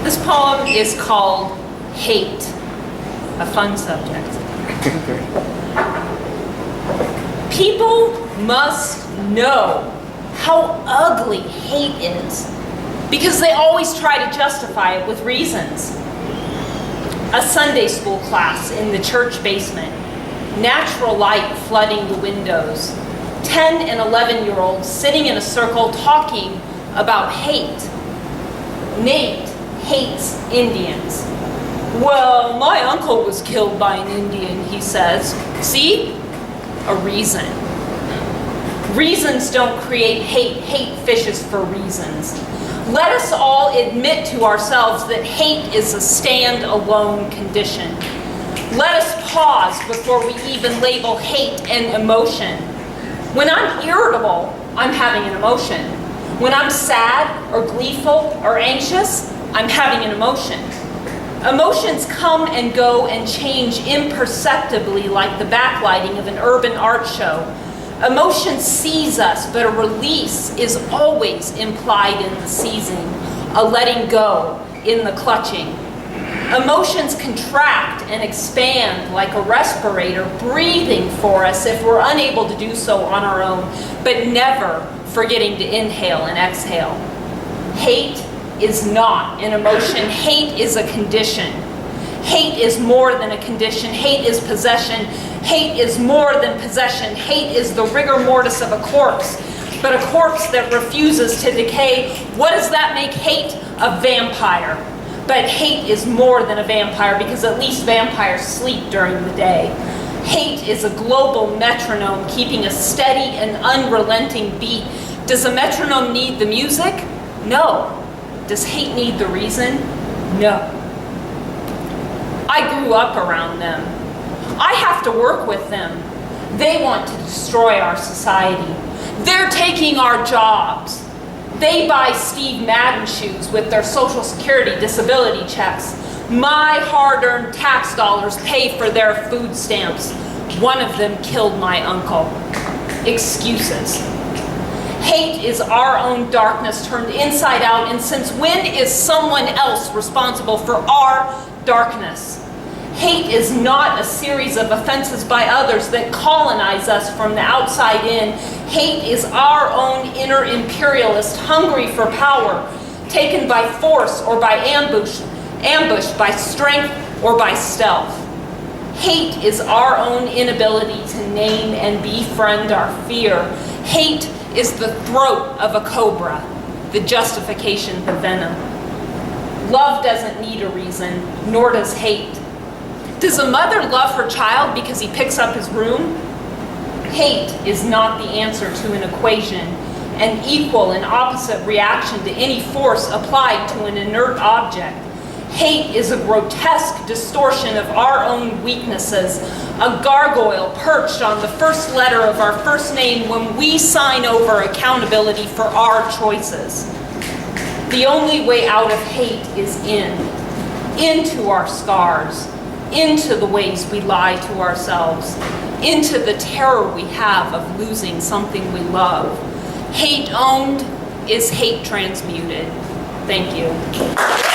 This poem is called Hate, a fun subject. People must know how ugly hate is because they always try to justify it with reasons. A Sunday school class in the church basement, natural light flooding the windows, 10 and 11-year-olds sitting in a circle talking about hate. Nate hates Indians. Well, my uncle was killed by an Indian, he says. See? A reason. Reasons don't create hate. Hate fishes for reasons. Let us all admit to ourselves that hate is a stand-alone condition. Let us pause before we even label hate an emotion. When I'm irritable, I'm having an emotion. When I'm sad or gleeful or anxious, I'm having an emotion. Emotions come and go and change imperceptibly like the backlighting of an urban art show. Emotion sees us, but a release is always implied in the seizing, a letting go in the clutching. Emotions contract and expand like a respirator, breathing for us if we're unable to do so on our own, but never forgetting to inhale and exhale. Hate is not an emotion. Hate is a condition. Hate is more than a condition. Hate is possession. Hate is more than possession. Hate is the rigor mortis of a corpse, but a corpse that refuses to decay. What does that make hate? A vampire. But hate is more than a vampire because at least vampires sleep during the day. Hate is a global metronome keeping a steady and unrelenting beat. Does a metronome need the music? No. Does hate need the reason? No. I grew up around them. I have to work with them. They want to destroy our society. They're taking our jobs. They buy Steve Madden shoes with their Social Security disability checks. My hard-earned tax dollars pay for their food stamps. One of them killed my uncle. Excuses. Hate is our own darkness turned inside out, and since when is someone else responsible for our darkness? Hate is not a series of offenses by others that colonize us from the outside in. Hate is our own inner imperialist, hungry for power, taken by force or by ambush, ambushed by strength or by stealth. Hate is our own inability to name and befriend our fear. Hate is the throat of a cobra, the justification, the venom. Love doesn't need a reason, nor does hate. Does a mother love her child because he picks up his room? Hate is not the answer to an equation, an equal and opposite reaction to any force applied to an inert object. Hate is a grotesque distortion of our own weaknesses, a gargoyle perched on the first letter of our first name when we sign over accountability for our choices. The only way out of hate is into our scars, into the ways we lie to ourselves, into the terror we have of losing something we love. Hate owned is hate transmuted. Thank you.